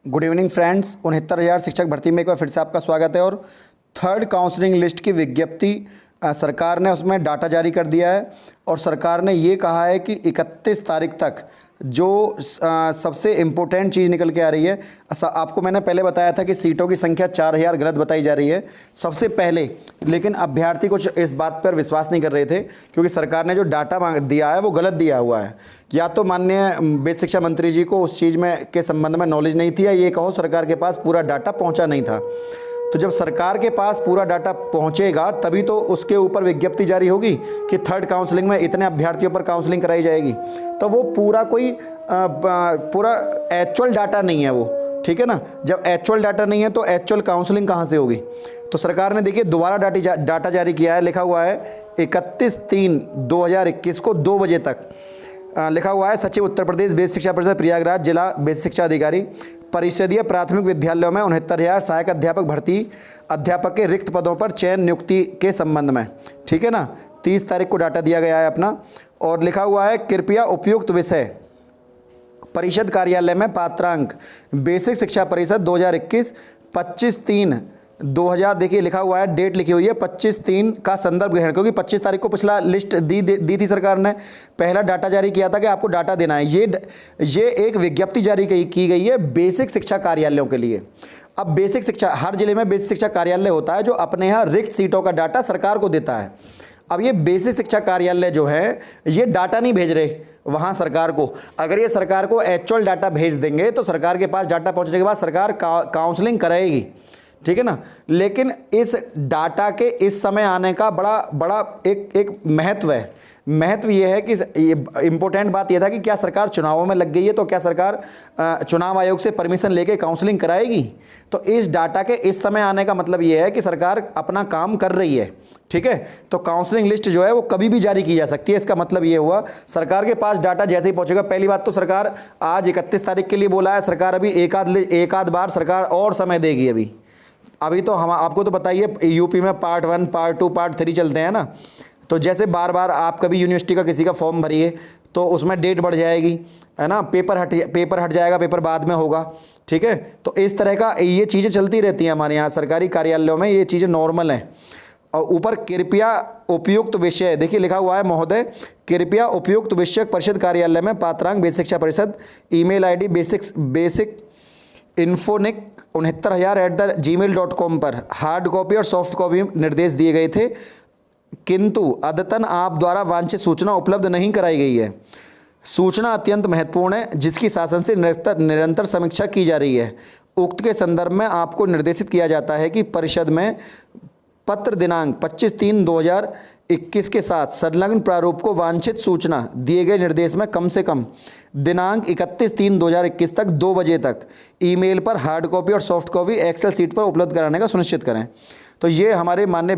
Good evening friends. 69,000 शिक्षक भर्ती में एक बार फिर से आपका स्वागत है। और थर्ड काउंसलिंग लिस्ट की विज्ञप्ति सरकार ने उसमें डाटा जारी कर दिया है और सरकार ने ये कहा है कि 31 तारीख तक जो सबसे इम्पोर्टेंट चीज़ निकल के आ रही है। आपको मैंने पहले बताया था कि सीटों की संख्या 4,000 गलत बताई जा रही है सबसे पहले, लेकिन अभ्यर्थी कुछ इस बात पर विश्वास नहीं कर रहे थे क्योंकि सरकार ने जो डाटा दिया है वो गलत दिया हुआ है। या तो माननीय बेसिक शिक्षा मंत्री जी को उस चीज़ में के संबंध में नॉलेज नहीं थी, या ये कहो सरकार के पास पूरा डाटा पहुँचा नहीं था। तो जब सरकार के पास पूरा डाटा पहुंचेगा तभी तो उसके ऊपर विज्ञप्ति जारी होगी कि थर्ड काउंसलिंग में इतने अभ्यर्थियों पर काउंसलिंग कराई जाएगी। तो वो पूरा कोई पूरा एक्चुअल डाटा नहीं है वो, ठीक है ना। जब एक्चुअल डाटा नहीं है तो एक्चुअल काउंसलिंग कहाँ से होगी। तो सरकार ने देखिए दोबारा डाटा जारी किया है। लिखा हुआ है 31/3/2021 को 2 बजे तक लिखा हुआ है, सचिव उत्तर प्रदेश बेसिक शिक्षा परिषद प्रयागराज जिला बेसिक शिक्षा अधिकारी परिषदीय प्राथमिक विद्यालयों में 69,000 सहायक अध्यापक भर्ती अध्यापक के रिक्त पदों पर चयन नियुक्ति के संबंध में, ठीक है ना। 30 तारीख को डाटा दिया गया है अपना। और लिखा हुआ है कृपया उपयुक्त विषय परिषद कार्यालय में पात्रांक बेसिक शिक्षा परिषद 2021 25/3/2000 देखिए लिखा हुआ है, डेट लिखी हुई है 25/3 का संदर्भ ग्रहण, क्योंकि 25 तारीख को पिछला लिस्ट दी थी सरकार ने। पहला डाटा जारी किया था कि आपको डाटा देना है। ये एक विज्ञप्ति जारी की गई है बेसिक शिक्षा कार्यालयों के लिए। अब बेसिक शिक्षा हर जिले में बेसिक शिक्षा कार्यालय होता है जो अपने यहाँ रिक्त सीटों का डाटा सरकार को देता है। अब ये बेसिक शिक्षा कार्यालय जो है ये डाटा नहीं भेज रहे वहाँ सरकार को। अगर ये सरकार को एक्चुअल डाटा भेज देंगे तो सरकार के पास डाटा पहुँचने के बाद सरकार काउंसलिंग कराएगी, ठीक है ना। लेकिन इस डाटा के इस समय आने का बड़ा एक महत्व है। महत्व ये है कि इम्पोर्टेंट बात यह था कि क्या सरकार चुनावों में लग गई है, तो क्या सरकार चुनाव आयोग से परमिशन लेके काउंसलिंग कराएगी। तो इस डाटा के इस समय आने का मतलब ये है कि सरकार अपना काम कर रही है, ठीक है। तो काउंसलिंग लिस्ट जो है वो कभी भी जारी की जा सकती है। इसका मतलब ये हुआ सरकार के पास डाटा जैसे ही पहुंचेगा। पहली बात तो सरकार आज 31 तारीख के लिए बोला है, सरकार अभी एक आध बार सरकार और समय देगी। अभी तो हम आपको तो पता ही है यूपी में पार्ट 1 पार्ट 2 पार्ट 3 चलते हैं ना। तो जैसे बार बार आप कभी यूनिवर्सिटी का किसी का फॉर्म भरिए तो उसमें डेट बढ़ जाएगी, है ना। पेपर हट जाएगा, पेपर बाद में होगा, ठीक है। तो इस तरह का ये चीज़ें चलती रहती हैं हमारे यहाँ सरकारी कार्यालयों में, ये चीज़ें नॉर्मल हैं। और ऊपर कृपया उपयुक्त विषय देखिए लिखा हुआ है, महोदय कृपया उपयुक्त विषयक परिषद कार्यालय में पात्रांक बेसिक शिक्षा परिषद ईमेल ID बेसिक इन्फोनिक 69,000@gmail.com पर हार्ड कॉपी और सॉफ्ट कॉपी निर्देश दिए गए थे, किंतु अद्यतन आप द्वारा वांछित सूचना उपलब्ध नहीं कराई गई है। सूचना अत्यंत महत्वपूर्ण है जिसकी शासन से निरंतर समीक्षा की जा रही है। उक्त के संदर्भ में आपको निर्देशित किया जाता है कि परिषद में पत्र दिनांक 25/3/2021 के साथ संलग्न प्रारूप को वांछित सूचना दिए गए निर्देश में कम से कम दिनांक 31/3/2021 तक 2 बजे तक ईमेल पर हार्ड कॉपी और सॉफ्ट कॉपी एक्सेल सीट पर उपलब्ध कराने का सुनिश्चित करें। तो ये हमारे माननीय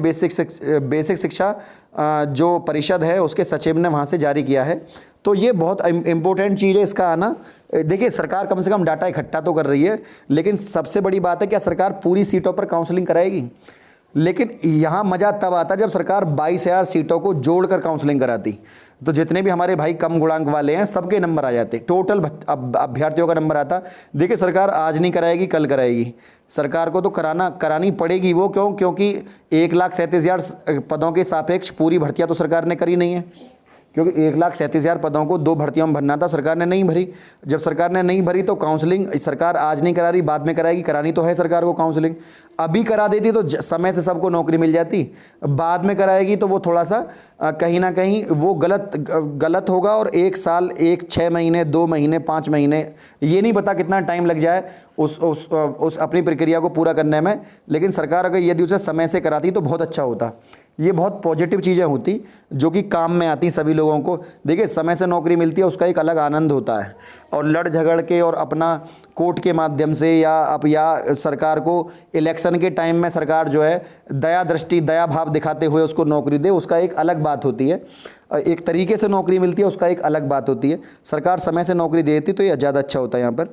बेसिक शिक्षा जो परिषद है उसके सचिव ने वहाँ से जारी किया है। तो ये बहुत इम्पोर्टेंट चीज़ है इसका आना। देखिए सरकार कम से कम डाटा इकट्ठा तो कर रही है, लेकिन सबसे बड़ी बात है क्या सरकार पूरी सीटों पर काउंसलिंग कराएगी। लेकिन यहाँ मज़ा तब आता जब सरकार 22,000 सीटों को जोड़कर काउंसलिंग कराती, तो जितने भी हमारे भाई कम गुणांक वाले हैं सबके नंबर आ जाते, टोटल अभ्यर्थियों का नंबर आता। देखिए सरकार आज नहीं कराएगी, कल कराएगी। सरकार को तो करानी पड़ेगी वो, क्योंकि 1,37,000 पदों के सापेक्ष पूरी भर्तियाँ तो सरकार ने करी नहीं है, क्योंकि 1,37,000 पदों को 2 भर्तियों में भरना था, सरकार ने नहीं भरी। जब सरकार ने नहीं भरी तो काउंसलिंग सरकार आज नहीं करा रही, बाद में कराएगी। करानी तो है सरकार को काउंसलिंग। अभी करा देती तो समय से सबको नौकरी मिल जाती, बाद में कराएगी तो वो थोड़ा सा कहीं ना कहीं वो गलत होगा। और 1 साल 6 महीने 2 महीने 5 महीने ये नहीं पता कितना टाइम लग जाए उस अपनी प्रक्रिया को पूरा करने में। लेकिन सरकार अगर यदि उसे समय से कराती तो बहुत अच्छा होता। ये बहुत पॉजिटिव चीज़ें होती जो कि काम में आती सभी लोगों को। देखिए समय से नौकरी मिलती है उसका एक अलग आनंद होता है, और लड़ झगड़ के और अपना कोर्ट के माध्यम से या सरकार को इलेक्शन के टाइम में सरकार जो है दया भाव दिखाते हुए उसको नौकरी दे, उसका एक अलग बात होती है। एक तरीके से नौकरी मिलती है उसका एक अलग बात होती है। सरकार समय से नौकरी देती तो ये ज़्यादा अच्छा होता है यहाँ पर।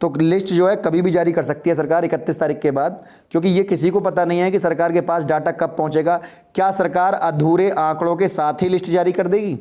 तो लिस्ट जो है कभी भी जारी कर सकती है सरकार 31 तारीख के बाद, क्योंकि ये किसी को पता नहीं है कि सरकार के पास डाटा कब पहुँचेगा। क्या सरकार अधूरे आंकड़ों के साथ ही लिस्ट जारी कर देगी,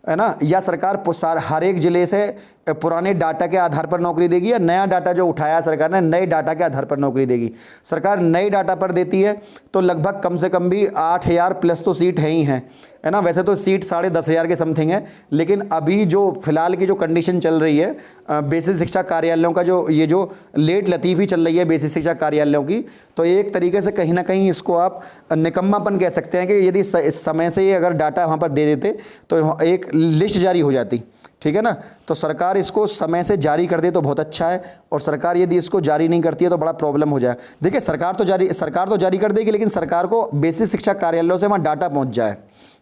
है ना, या सरकार हर एक ज़िले से पुराने डाटा के आधार पर नौकरी देगी या नया डाटा जो उठाया सरकार ने नए डाटा के आधार पर नौकरी देगी? सरकार नए डाटा पर देती है तो लगभग कम से कम भी 8,000 प्लस तो सीट है ना। वैसे तो सीट 10,500 के समथिंग है, लेकिन अभी जो फिलहाल की जो कंडीशन चल रही है बेसिक शिक्षा कार्यालयों का जो लेट लतीफ़ी चल रही है बेसिक शिक्षा कार्यालयों की, तो एक तरीके से कहीं ना कहीं इसको आप निकम्मापन कह सकते हैं कि यदि समय से ही अगर डाटा वहाँ पर दे देते तो एक लिस्ट जारी हो जाती, ठीक है ना। तो सरकार इसको समय से जारी कर दे तो बहुत अच्छा है, और सरकार यदि इसको जारी नहीं करती है तो बड़ा प्रॉब्लम हो जाए। देखिए सरकार तो जारी कर देगी, लेकिन सरकार को बेसिक शिक्षा कार्यालयों से वहाँ डाटा पहुँच जाए,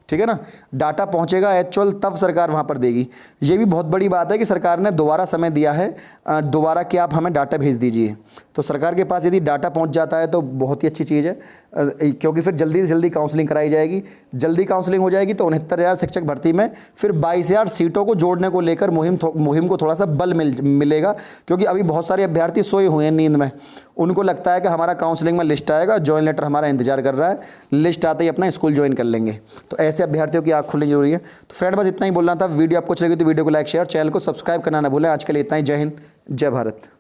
ठीक है ना। डाटा पहुंचेगा एक्चुअल, तब सरकार वहां पर देगी। ये भी बहुत बड़ी बात है कि सरकार ने दोबारा समय दिया है, दोबारा कि आप हमें डाटा भेज दीजिए। तो सरकार के पास यदि डाटा पहुंच जाता है तो बहुत ही अच्छी चीज़ है, क्योंकि फिर जल्दी से जल्दी काउंसलिंग कराई जाएगी। जल्दी काउंसलिंग हो जाएगी तो 69,000 शिक्षक भर्ती में फिर 22,000 सीटों को जोड़ने को लेकर मुहिम को थोड़ा सा बल मिलेगा, क्योंकि अभी बहुत सारे अभ्यर्थी सोए हुए हैं नींद में। उनको लगता है कि हमारा काउंसलिंग में लिस्ट आएगा, ज्वाइन लेटर हमारा इंतजार कर रहा है, लिस्ट आते ही अपना स्कूल ज्वाइन कर लेंगे। तो ऐसे अभ्यर्थियों की आँख खुलनी जरूरी है। तो फ्रेंड बस इतना ही बोलना था। वीडियो आपको अच्छी लगी तो वीडियो को लाइक शेयर, चैनल को सब्सक्राइब करना ना भूलें। आज के लिए इतना ही। जय हिंद, जय भारत।